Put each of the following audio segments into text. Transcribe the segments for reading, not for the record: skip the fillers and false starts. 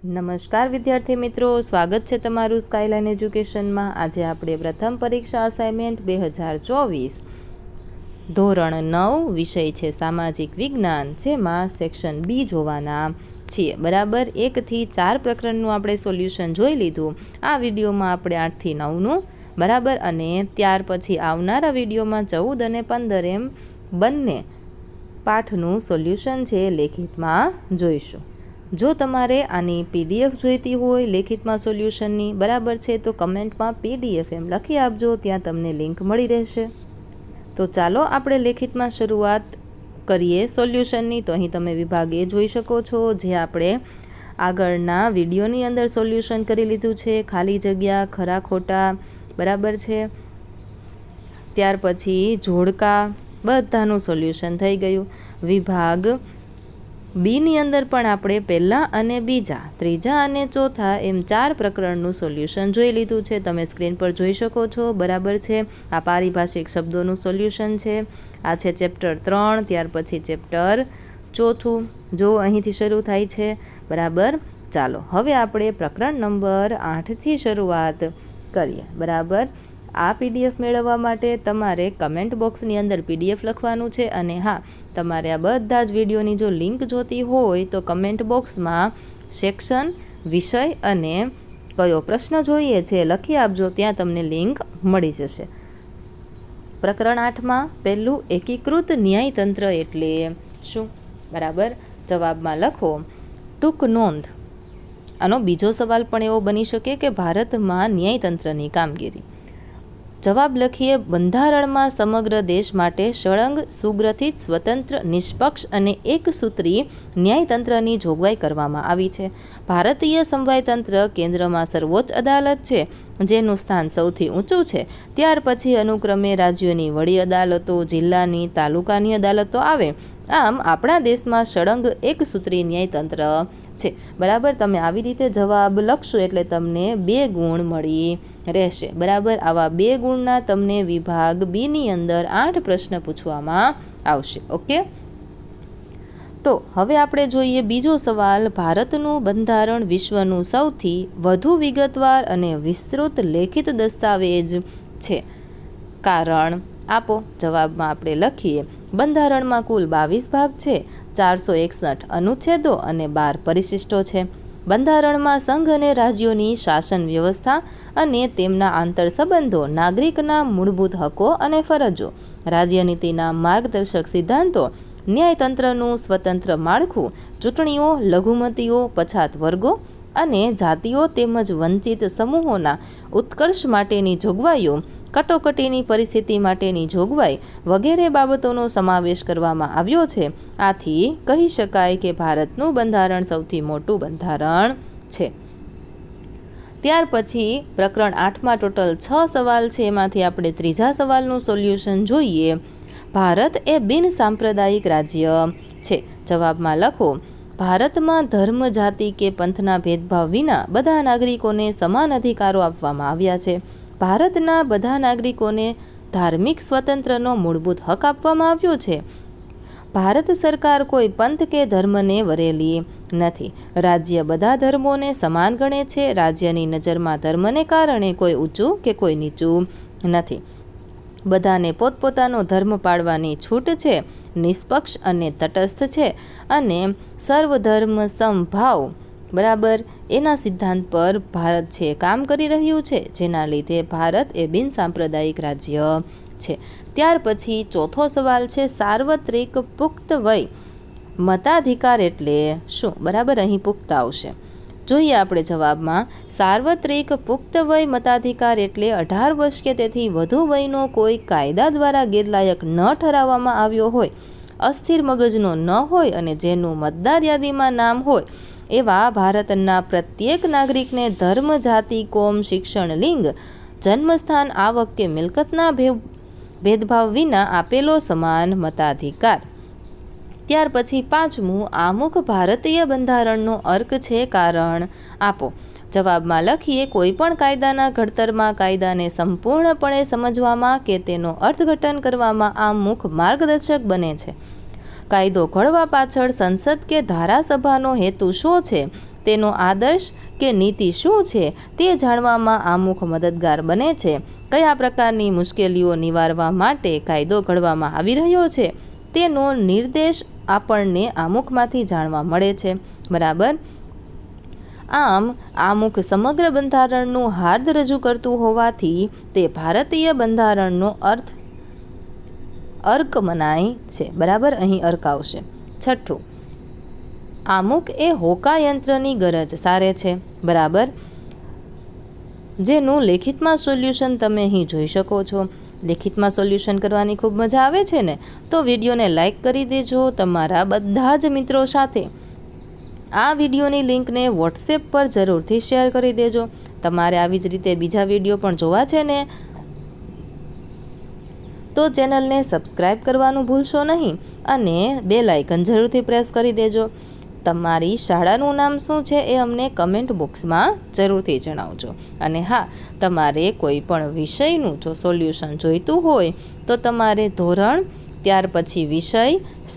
નમસ્કાર વિદ્યાર્થી મિત્રો, સ્વાગત છે તમારું સ્કાયલાઇન એજ્યુકેશનમાં। આજે આપણે પ્રથમ પરીક્ષા અસાઇનમેન્ટ 2024 ધોરણ 9 વિષય છે સામાજિક વિજ્ઞાન, જેમાં સેક્શન બી જોવાના છીએ। બરાબર, 1 થી 4 પ્રકરણનું આપણે સોલ્યુશન જોઈ લીધું। આ વિડીયોમાં આપણે 8 થી 9નું બરાબર, અને ત્યાર પછી આવનારા વિડીયોમાં 14 અને 15 એમ બંને પાઠનું સોલ્યુશન છે લેખિતમાં જોઈશું। જો તમારે આની પીડીએફ જોઈતી હોય લેખિતમાં સોલ્યુશનની બરાબર છે, તો કમેન્ટમાં પીડીએફ એમ લખી આપજો, ત્યાં તમને લિંક મળી રહેશે। તો ચાલો આપણે લેખિતમાં શરૂઆત કરીએ સોલ્યુશનની। તો અહીં તમે વિભાગ એ જોઈ શકો છો, જે આપણે આગળના વિડીયોની અંદર સોલ્યુશન કરી લીધું છે, ખાલી જગ્યા, ખરા ખોટા બરાબર છે। ત્યાર પછી જોડકા બધાનું સોલ્યુશન થઈ ગયું। વિભાગ બીની અંદર પણ આપણે પહેલાં અને બીજા, ત્રીજા અને ચોથા એમ 4 પ્રકરણનું સોલ્યુશન જોઈ લીધું છે। તમે સ્ક્રીન પર જોઈ શકો છો બરાબર છે। આ પારિભાષિક શબ્દોનું સોલ્યુશન છે। આ છે ચેપ્ટર 3, ત્યાર પછી ચેપ્ટર 4 જો અહીંથી શરૂ થાય છે બરાબર। ચાલો હવે આપણે પ્રકરણ નંબર 8થી શરૂઆત કરીએ બરાબર। આ પીડીએફ મેળવવા માટે તમારે કમેન્ટ બોક્સની અંદર પીડીએફ લખવાનું છે, અને હા, તમારે આ બધા જ વિડીયોની જો લિંક જોતી હોય તો કમેન્ટ બોક્સમાં સેક્શન, વિષય અને કયો પ્રશ્ન જોઈએ છે લખી આપજો, ત્યાં તમને લિંક મળી જશે। પ્રકરણ 8માં પહેલું, એકીકૃત ન્યાયતંત્ર એટલે શું બરાબર। જવાબમાં લખો ટૂંક નોંધ। આનો બીજો સવાલ પણ એવો બની શકે કે ભારતમાં ન્યાયતંત્રની કામગીરી। જવાબ લખીએ, બંધારણમાં સમગ્ર દેશ માટે સળંગ, સુગ્રથિત, સ્વતંત્ર, નિષ્પક્ષ અને એકસૂત્રી ન્યાયતંત્રની જોગવાઈ કરવામાં આવી છે। ભારતીય સમવાયતંત્ર કેન્દ્રમાં સર્વોચ્ચ અદાલત છે, જેનું સ્થાન સૌથી ઊંચું છે। ત્યાર પછી અનુક્રમે રાજ્યોની વડી અદાલતો, જિલ્લાની, તાલુકાની અદાલતો આવે। આમ આપણા દેશમાં સળંગ એકસૂત્રી ન્યાયતંત્ર છે બરાબર। તમે આવી રીતે જવાબ લખશો એટલે તમને 2 ગુણ મળી રહેશે બરાબર। આવા 2 ગુણના તમને વિભાગ બીની અંદર 8 પ્રશ્ન પૂછવામાં આવશે। ઓકે, તો હવે આપણે જોઈએ બીજો સવાલ। ભારતનું બંધારણ વિશ્વનું સૌથી વધુ વિગતવાર અને વિસ્તૃત લેખિત દસ્તાવેજ છે। કારણ આપો। જવાબમાં આપણે લખીએ, બંધારણમાં કુલ 22 ભાગ છે, 461 અનુચ્છેદો અને 12 પરિશિષ્ટો છે। બંધારણમાં સંઘ અને રાજ્યોની શાસન વ્યવસ્થા અને તેમના આંતરસંબંધો, નાગરિકના મૂળભૂત હકો અને ફરજો, રાજ્યનીતિના માર્ગદર્શક સિદ્ધાંતો, ન્યાયતંત્રનું સ્વતંત્ર માળખું, ચૂંટણીઓ, લઘુમતીઓ, પછાત વર્ગો અને જાતિઓ તેમજ વંચિત સમૂહોના ઉત્કર્ષ માટેની જોગવાઈઓ, કટોકટીની પરિસ્થિતિ માટેની જોગવાઈ વગેરે બાબતોનો સમાવેશ કરવામાં આવ્યો છે। આથી કહી શકાય કે ભારતનું બંધારણ સૌથી મોટું બંધારણ છે। ત્યાર પછી પ્રકરણ 8માં ટોટલ 6 સવાલ છે, એમાંથી આપણે ત્રીજા સવાલનું સોલ્યુશન જોઈએ। ભારત એ બિન સાંપ્રદાયિક રાજ્ય છે। જવાબમાં લખો, ભારતમાં ધર્મ, જાતિ કે પંથના ભેદભાવ વિના બધા નાગરિકોને સમાન અધિકારો આપવામાં આવ્યા છે। ભારતના બધા નાગરિકોને ધાર્મિક સ્વતંત્રનો મૂળભૂત હક આપવામાં આવ્યો છે। ભારત સરકાર કોઈ પંથ કે ધર્મને વરેલી નથી। રાજ્ય બધા ધર્મોને સમાન ગણે છે। રાજ્યની નજરમાં ધર્મને કારણે કોઈ ઊંચું કે કોઈ નીચું નથી। બધાને પોતપોતાનો ધર્મ પાળવાની છૂટ છે। નિષ્પક્ષ અને તટસ્થ છે, અને સર્વધર્મ સમભાવ બરાબર એના સિદ્ધાંત પર ભારત છે કામ કરી રહ્યું છે, જેના લીધે ભારત એ બિન સાંપ્રદાયિક રાજ્ય છે। ત્યાર પછી ચોથો સવાલ છે, સાર્વત્રિક પુખ્ત વય મતાધિકાર એટલે શું બરાબર। અહીં પુખ્ત આવશે, જોઈએ આપણે જવાબમાં। સાર્વત્રિક પુખ્ત વય મતાધિકાર એટલે 18 વર્ષ કે તેથી વધુ વયનો કોઈ કાયદા દ્વારા ગેરલાયક ન ઠરાવવામાં આવ્યો હોય, અસ્થિર મગજનો ન હોય અને જેનું મતદાર યાદીમાં નામ હોય એવા ભારતના પ્રત્યેક નાગરિકને ધર્મ, જાતિ, કોમ, શિક્ષણ, લિંગ, જન્મસ્થાન, આવક કે મિલકતના ભેદભાવ વિના આપેલો સમાન મતાધિકાર। ત્યાર પછી 5મું, આમુખ ભારતીય બંધારણનો અર્ક છે। કારણ આપો। જવાબમાં લખીએ, કોઈ પણ કાયદાના ઘડતરમાં કાયદાને સંપૂર્ણપણે સમજવામાં કે તેનો અર્થઘટન કરવામાં આમુખ માર્ગદર્શક બને છે। કાયદો ઘડવા પાછળ સંસદ કે ધારાસભાનો હેતુ શું છે તેનો આદર્શ કે નીતિ શું છે તે જાણવામાં આમુખ મદદગાર બને છે. કયા પ્રકારની મુશ્કેલીઓ નિવારવા માટે કાયદો ઘડવામાં આવી રહ્યો છે તેનો નિર્દેશ આપણને આમુખમાંથી જાણવા મળે છે. બરાબર. આમ આમુખ સમગ્ર બંધારણનું હાર્દ રજૂ કરતું હોવાથી તે ભારતીય બંધારણનો અર્ક મનાય છે. બરાબર, અહીં અર્ક આવશે. છઠ્ઠું, આમુખ એ હોકાયંત્રની ગરજ સારે છે. બરાબર, જેનું લેખિતમાં સોલ્યુશન તમે અહીં જોઈ શકો છો. લેખિતમાં સોલ્યુશન કરવાની ખૂબ મજા આવે છે ને, તો વિડીયોને લાઈક કરી દેજો તમારા બધા જ મિત્રો સાથે. આ વિડીયોની લિંકને વોટ્સએપ પર જરૂરથી શેર કરી દેજો. તમારે આવી જ રીતે બીજા વિડીયો પણ જોવા છે ને, તો ચેનલને સબસ્ક્રાઈબ કરવાનું ભૂલશો નહીં અને બેલ આઇકન જરૂરથી પ્રેસ કરી દેજો. તમારી શાળાનું નામ શું છે એ અમને કમેન્ટ બોક્સમાં જરૂરથી જણાવજો. અને હા, તમારે કોઈ પણ વિષયનું જો સોલ્યુશન જોઈતું હોય તો તમારે ધોરણ, ત્યાર પછી વિષય,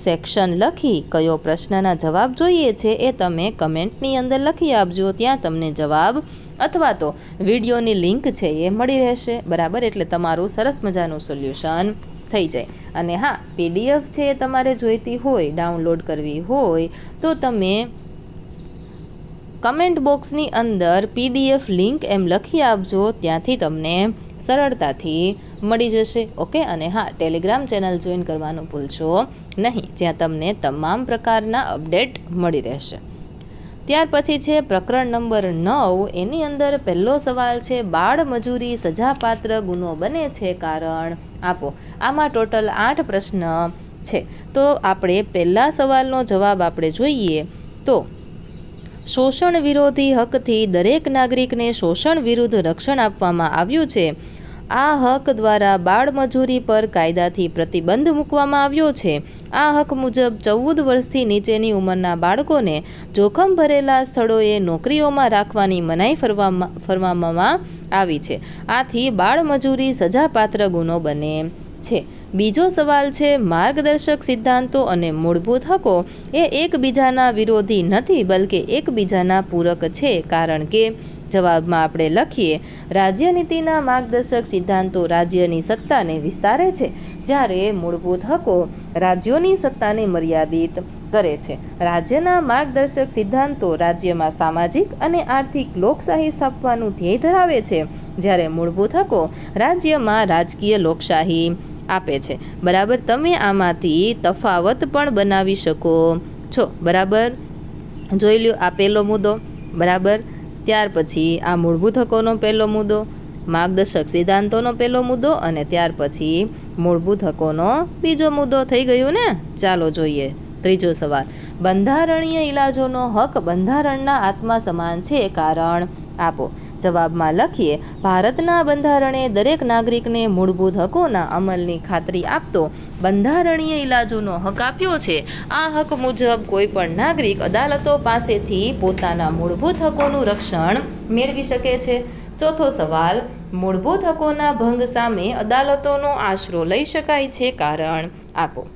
સેક્શન લખી કયો પ્રશ્નના જવાબ જોઈએ છે એ તમે કમેન્ટની અંદર લખી આપજો. ત્યાં તમને જવાબ અથવા તો વિડીયોની લિંક છે એ મળી રહેશે. બરાબર, એટલે તમારું સરસ મજાનું સોલ્યુશન થઈ જાય. અને હા, પીડીએફ છે એ તમારે જોઈતી હોય, ડાઉનલોડ કરવી હોય તો તમે કમેન્ટ બોક્સની અંદર પીડીએફ લિંક એમ લખી આપજો. ત્યાંથી તમને સરળતાથી મળી જશે. ઓકે. અને હા, ટેલિગ્રામ ચેનલ જોઈન કરવાનું ભૂલશો નહીં, જ્યાં તમને તમામ પ્રકારના અપડેટ મળી રહેશે. ત્યાર પછી છે પ્રકરણ નંબર 9. એની અંદર પહેલો સવાલ છે, બાળ મજૂરી સજાપાત્ર ગુનો બને છે, કારણ આપો. આમાં ટોટલ 8 પ્રશ્ન છે. તો આપણે પહેલા સવાલનો જવાબ આપણે જોઈએ તો, શોષણ વિરોધી હકથી દરેક નાગરિકને શોષણ વિરુદ્ધ રક્ષણ આપવામાં આવ્યું છે. આ હક દ્વારા બાળમજૂરી પર કાયદાથી પ્રતિબંધ મૂકવામાં આવ્યો છે. આ હક મુજબ 14 વર્ષથી નીચેની ઉંમરના બાળકોને જોખમ ભરેલા સ્થળોએ નોકરીઓમાં રાખવાની મનાઈ ફરમાવવામાં આવી છે. આથી બાળમજૂરી સજાપાત્ર ગુનો બને છે. બીજો સવાલ છે, માર્ગદર્શક સિદ્ધાંતો અને મૂળભૂત હકો એ એકબીજાના વિરોધી નથી, બલકે એકબીજાના પૂરક છે, કારણ કે જવાબમાં આપણે લખીએ, રાજ્યનીતિના માર્ગદર્શક સિદ્ધાંતો રાજ્યની સત્તાને વિસ્તારે છે, જ્યારે મૂળભૂત હકો રાજ્યોની સત્તાને મર્યાદિત કરે છે. રાજ્યના માર્ગદર્શક સિદ્ધાંતો રાજ્યમાં સામાજિક અને આર્થિક લોકશાહી સ્થાપવાનું ધ્યેય ધરાવે છે, જ્યારે મૂળભૂત હકો રાજ્યમાં રાજકીય લોકશાહી આપે છે. બરાબર, તમે આમાંથી તફાવત પણ બનાવી શકો છો. બરાબર, જોઈ લ્યો આ પહેલો મુદ્દો. બરાબર, ત્યાર પછી આ મૂળભૂત હકોનો પહેલો મુદ્દો, માર્ગદર્શક સિદ્ધાંતોનો પહેલો મુદ્દો અને ત્યાર પછી મૂળભૂત હકોનો બીજો મુદ્દો. થઈ ગયું ને? ચાલો જોઈએ ત્રીજો સવાલ. બંધારણીય ઇલાજોનો હક બંધારણના આત્મા સમાન છે, કારણ આપો. જવાબમાં લખીએ, ભારતના બંધારણે દરેક નાગરિકને મૂળભૂત હકોના અમલની ખાતરી આપતો બંધારણીય ઇલાજોનો હક આપ્યો છે. આ હક મુજબ કોઈ પણ નાગરિક અદાલતો પાસેથી પોતાના મૂળભૂત હકોનું રક્ષણ મેળવી શકે છે. ચોથો સવાલ, મૂળભૂત હકોના ભંગ સામે અદાલતોનો આશરો લઈ શકાય છે, કારણ આપો.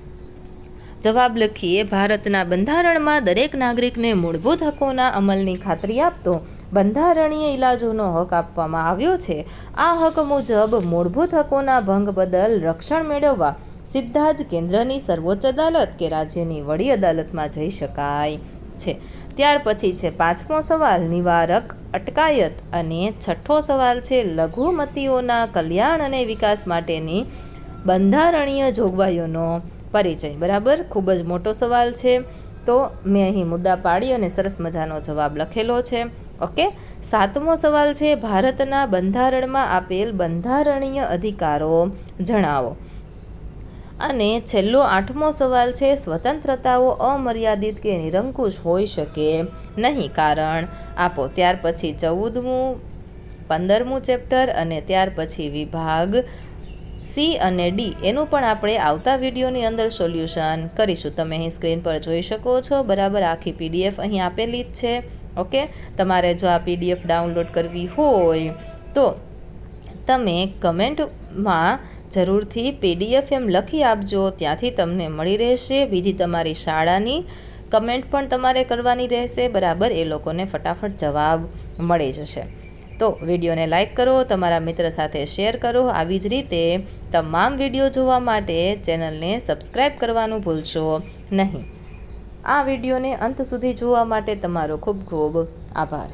જવાબ લખીએ, ભારતના બંધારણમાં દરેક નાગરિકને મૂળભૂત હકોના અમલની ખાતરી આપતો બંધારણીય ઇલાજોનો હક આપવામાં આવ્યો છે. આ હક મુજબ મૂળભૂત હકોના ભંગ બદલ રક્ષણ મેળવવા સીધા જ કેન્દ્રની સર્વોચ્ચ અદાલત કે રાજ્યની વડી અદાલતમાં જઈ શકાય છે. ત્યાર પછી છે પાંચમો સવાલ, નિવારક અટકાયત. અને છઠ્ઠો સવાલ છે, લઘુમતીઓના કલ્યાણ અને વિકાસ માટેની બંધારણીય જોગવાઈઓનો પરિચય. બરાબર, ખૂબ જ મોટો સવાલ છે. તો મેં અહીં મુદ્દા પાડી અને સરસ મજાનો જવાબ લખેલો છે. ઓકે. સાતમો સવાલ છે, ભારતના બંધારણમાં આપેલ બંધારણીય અધિકારો જણાવો. અને છેલ્લો આઠમો સવાલ છે, સ્વતંત્રતાઓ અમર્યાદિત કે નિરંકુશ હોઈ શકે નહીં, કારણ આપો. ત્યાર પછી 14મું 15મું ચેપ્ટર અને ત્યાર પછી વિભાગ સી અને ડી એનું પણ આપણે આવતા વિડીયોની અંદર સોલ્યુશન કરીશું. તમે અહીં સ્ક્રીન પર જોઈ શકો છો. બરાબર, આખી પીડીએફ અહીં આપેલી જ છે. ઓકે. તમારે જો આ પીડીએફ ડાઉનલોડ કરવી હોય તો તમે કમેન્ટમાં જરૂરથી પીડીએફ એમ લખી આપજો, ત્યાંથી તમને મળી રહેશે. બીજી તમારી શાળાની કમેન્ટ પણ તમારે કરવાની રહેશે, બરાબર એ લોકોને ફટાફટ જવાબ મળી જશે. તો વિડીયોને લાઇક કરો, તમારા મિત્ર સાથે શેર કરો. આવી જ રીતે તમામ વિડીયો જોવા માટે ચેનલને સબસ્ક્રાઈબ કરવાનું ભૂલશો નહીં. આ વિડીયોને અંત સુધી જોવા માટે તમારો ખૂબ ખૂબ આભાર.